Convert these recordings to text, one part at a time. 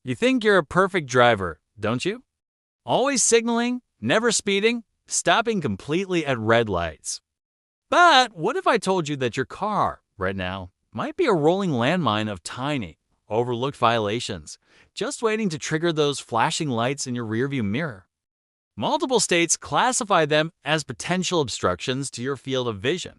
You think you're a perfect driver, don't you? Always signaling, never speeding, stopping completely at red lights. But what if I told you that your car, right now, might be a rolling landmine of tiny, overlooked violations, just waiting to trigger those flashing lights in your rearview mirror? Multiple states classify them as potential obstructions to your field of vision.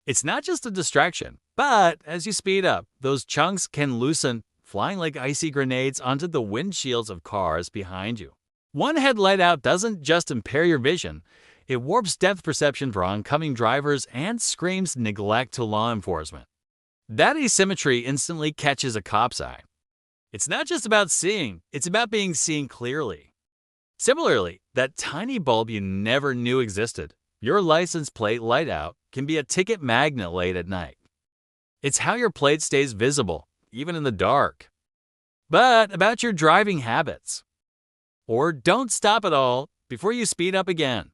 It's not just a distraction, but as you speed up, those chunks can loosen, flying like icy grenades onto the windshields of cars behind you. One headlight out doesn't just impair your vision, it warps depth perception for oncoming drivers and screams neglect to law enforcement. That asymmetry instantly catches a cop's eye. It's not just about seeing, it's about being seen clearly. Similarly, that tiny bulb you never knew existed, your license plate light out, can be a ticket magnet late at night. It's how your plate stays visible, even in the dark. But about your driving habits. Or don't stop at all before you speed up again.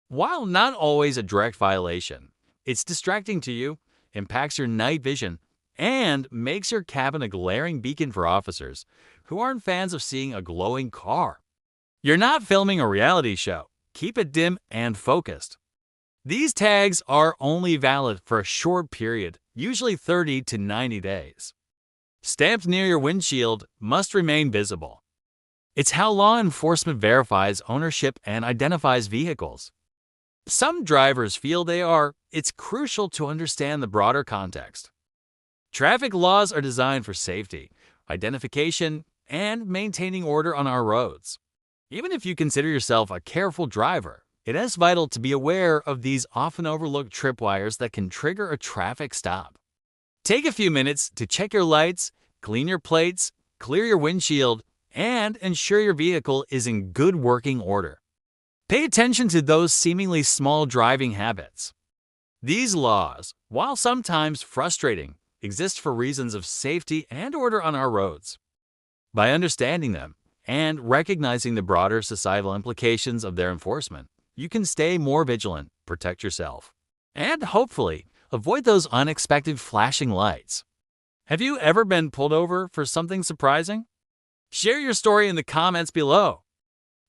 While not always a direct violation, it's distracting to you, impacts your night vision, and makes your cabin a glaring beacon for officers who aren't fans of seeing a glowing car. You're not filming a reality show. Keep it dim and focused. These tags are only valid for a short period, usually 30 to 90 days. Stamped near your windshield must remain visible. It's how law enforcement verifies ownership and identifies vehicles. Some drivers feel it's crucial to understand the broader context. Traffic laws are designed for safety, identification, and maintaining order on our roads. Even if you consider yourself a careful driver, it is vital to be aware of these often overlooked tripwires that can trigger a traffic stop. Take a few minutes to check your lights, clean your plates, clear your windshield, and ensure your vehicle is in good working order. Pay attention to those seemingly small driving habits. These laws, while sometimes frustrating, exist for reasons of safety and order on our roads. By understanding them and recognizing the broader societal implications of their enforcement, you can stay more vigilant, protect yourself, and hopefully avoid those unexpected flashing lights. Have you ever been pulled over for something surprising? Share your story in the comments below.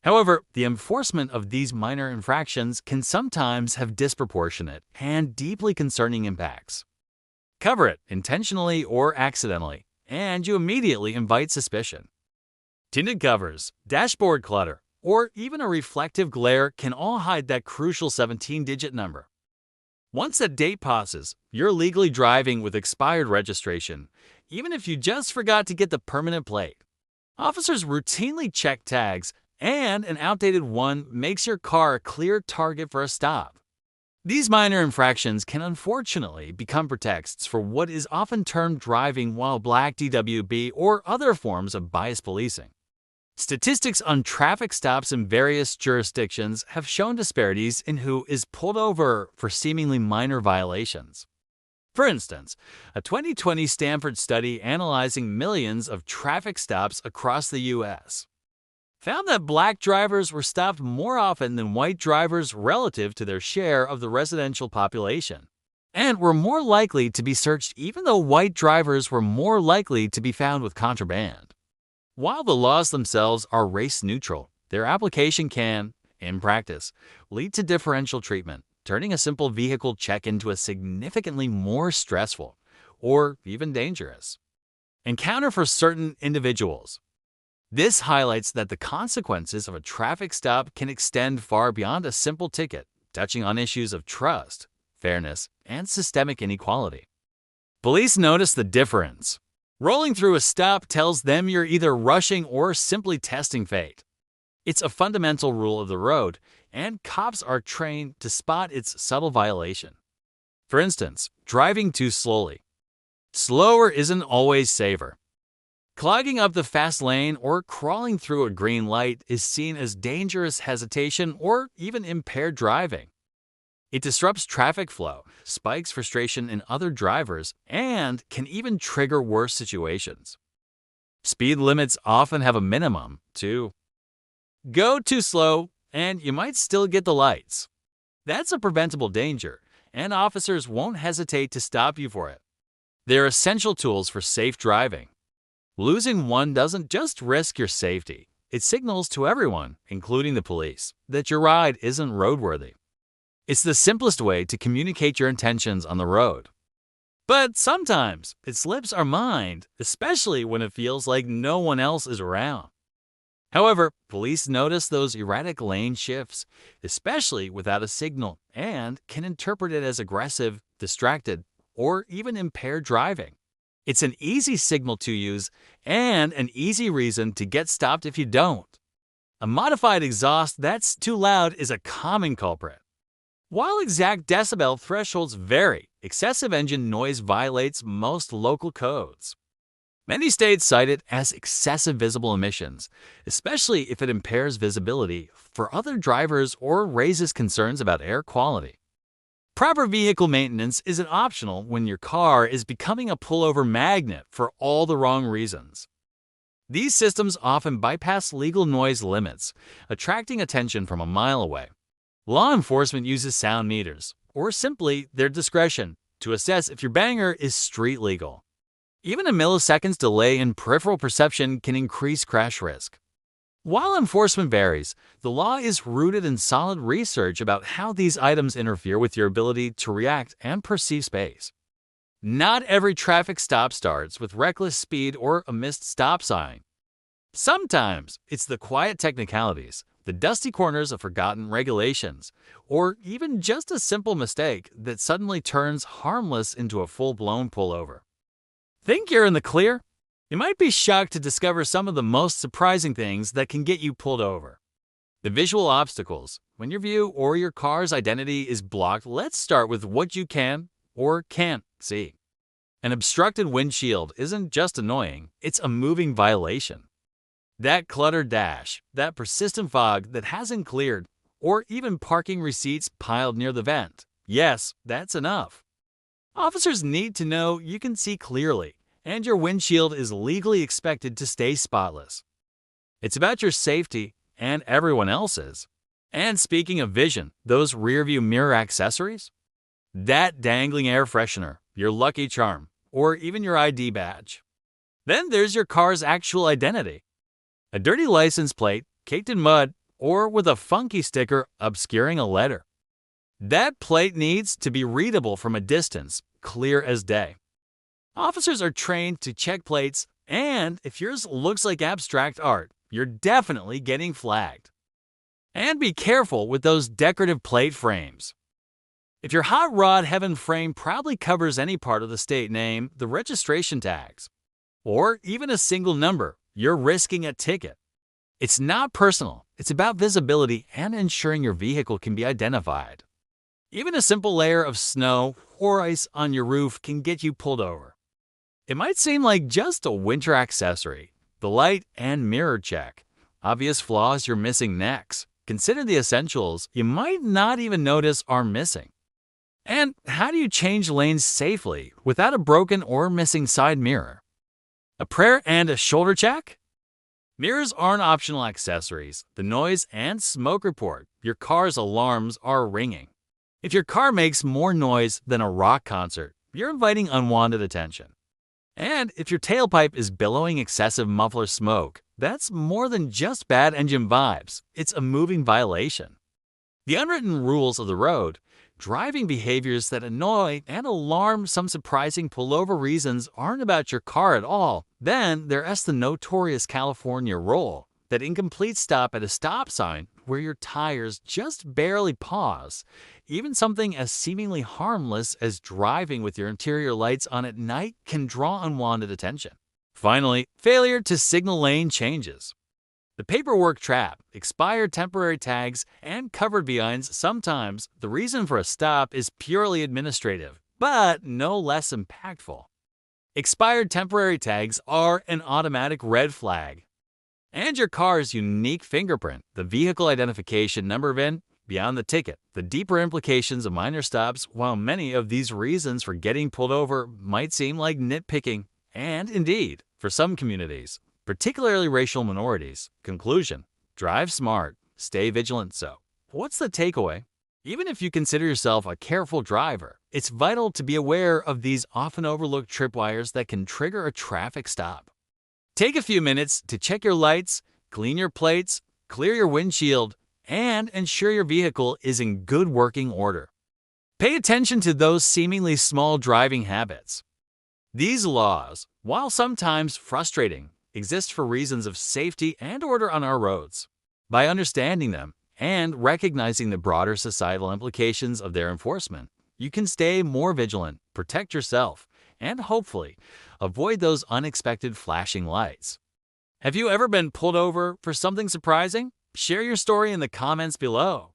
However, the enforcement of these minor infractions can sometimes have disproportionate and deeply concerning impacts. Cover it intentionally or accidentally, and you immediately invite suspicion. Tinted covers, dashboard clutter, or even a reflective glare can all hide that crucial 17-digit number. Once that date passes, you're legally driving with expired registration, even if you just forgot to get the permanent plate. Officers routinely check tags, and an outdated one makes your car a clear target for a stop. These minor infractions can unfortunately become pretexts for what is often termed driving while black DWB or other forms of bias policing. Statistics on traffic stops in various jurisdictions have shown disparities in who is pulled over for seemingly minor violations. For instance, a 2020 Stanford study analyzing millions of traffic stops across the U.S. found that black drivers were stopped more often than white drivers relative to their share of the residential population, and were more likely to be searched even though white drivers were more likely to be found with contraband. While the laws themselves are race-neutral, their application can, in practice, lead to differential treatment, turning a simple vehicle check into a significantly more stressful, or even dangerous, encounter for certain individuals. This highlights that the consequences of a traffic stop can extend far beyond a simple ticket, touching on issues of trust, fairness, and systemic inequality. Police notice the difference. Rolling through a stop tells them you're either rushing or simply testing fate. It's a fundamental rule of the road, and cops are trained to spot its subtle violation. For instance, driving too slowly. Slower isn't always safer. Clogging up the fast lane or crawling through a green light is seen as dangerous hesitation or even impaired driving. It disrupts traffic flow, spikes frustration in other drivers, and can even trigger worse situations. Speed limits often have a minimum, too. Go too slow, and you might still get the lights. That's a preventable danger, and officers won't hesitate to stop you for it. They're essential tools for safe driving. Losing one doesn't just risk your safety. It signals to everyone, including the police, that your ride isn't roadworthy. It's the simplest way to communicate your intentions on the road. But sometimes it slips our mind, especially when it feels like no one else is around. However, police notice those erratic lane shifts, especially without a signal, and can interpret it as aggressive, distracted, or even impaired driving. It's an easy signal to use and an easy reason to get stopped if you don't. A modified exhaust that's too loud is a common culprit. While exact decibel thresholds vary, excessive engine noise violates most local codes. Many states cite it as excessive visible emissions, especially if it impairs visibility for other drivers or raises concerns about air quality. Proper vehicle maintenance isn't optional when your car is becoming a pullover magnet for all the wrong reasons. These systems often bypass legal noise limits, attracting attention from a mile away. Law enforcement uses sound meters, or simply their discretion, to assess if your banger is street legal. Even a millisecond's delay in peripheral perception can increase crash risk. While enforcement varies, the law is rooted in solid research about how these items interfere with your ability to react and perceive space. Not every traffic stop starts with reckless speed or a missed stop sign. Sometimes it's the quiet technicalities, the dusty corners of forgotten regulations, or even just a simple mistake that suddenly turns harmless into a full-blown pullover. Think you're in the clear? You might be shocked to discover some of the most surprising things that can get you pulled over. The visual obstacles. When your view or your car's identity is blocked, let's start with what you can or can't see. An obstructed windshield isn't just annoying, it's a moving violation. That cluttered dash, that persistent fog that hasn't cleared, or even parking receipts piled near the vent. Yes, that's enough. Officers need to know you can see clearly, and your windshield is legally expected to stay spotless. It's about your safety and everyone else's. And speaking of vision, those rearview mirror accessories? That dangling air freshener, your lucky charm, or even your ID badge. Then there's your car's actual identity. A dirty license plate, caked in mud, or with a funky sticker obscuring a letter. That plate needs to be readable from a distance, clear as day. Officers are trained to check plates, and if yours looks like abstract art, you're definitely getting flagged. And be careful with those decorative plate frames. If your hot rod heaven frame proudly covers any part of the state name, the registration tags, or even a single number, you're risking a ticket. It's not personal, it's about visibility and ensuring your vehicle can be identified. Even a simple layer of snow or ice on your roof can get you pulled over. It might seem like just a winter accessory, the light and mirror check. Obvious flaws you're missing next. Consider the essentials you might not even notice are missing. And how do you change lanes safely without a broken or missing side mirror? A prayer and a shoulder check? Mirrors aren't optional accessories. The noise and smoke report your car's alarms are ringing. If your car makes more noise than a rock concert, you're inviting unwanted attention. And if your tailpipe is billowing excessive muffler smoke, that's more than just bad engine vibes. It's a moving violation. The unwritten rules of the road, driving behaviors that annoy and alarm some surprising pullover reasons aren't about your car at all. Then there's the notorious California roll, that incomplete stop at a stop sign where your tires just barely pause. Even something as seemingly harmless as driving with your interior lights on at night can draw unwanted attention. Finally, failure to signal lane changes. The paperwork trap, expired temporary tags, and covered behinds. Sometimes the reason for a stop is purely administrative, but no less impactful. Expired temporary tags are an automatic red flag. And your car's unique fingerprint, the vehicle identification number VIN, beyond the ticket, the deeper implications of minor stops. While many of these reasons for getting pulled over might seem like nitpicking, and indeed, for some communities, particularly racial minorities. Conclusion: drive smart, stay vigilant. So, what's the takeaway? Even if you consider yourself a careful driver, it's vital to be aware of these often overlooked tripwires that can trigger a traffic stop. Take a few minutes to check your lights, clean your plates, clear your windshield, and ensure your vehicle is in good working order. Pay attention to those seemingly small driving habits. These laws, while sometimes frustrating, exist for reasons of safety and order on our roads. By understanding them and recognizing the broader societal implications of their enforcement, you can stay more vigilant, protect yourself, and hopefully avoid those unexpected flashing lights. Have you ever been pulled over for something surprising? Share your story in the comments below.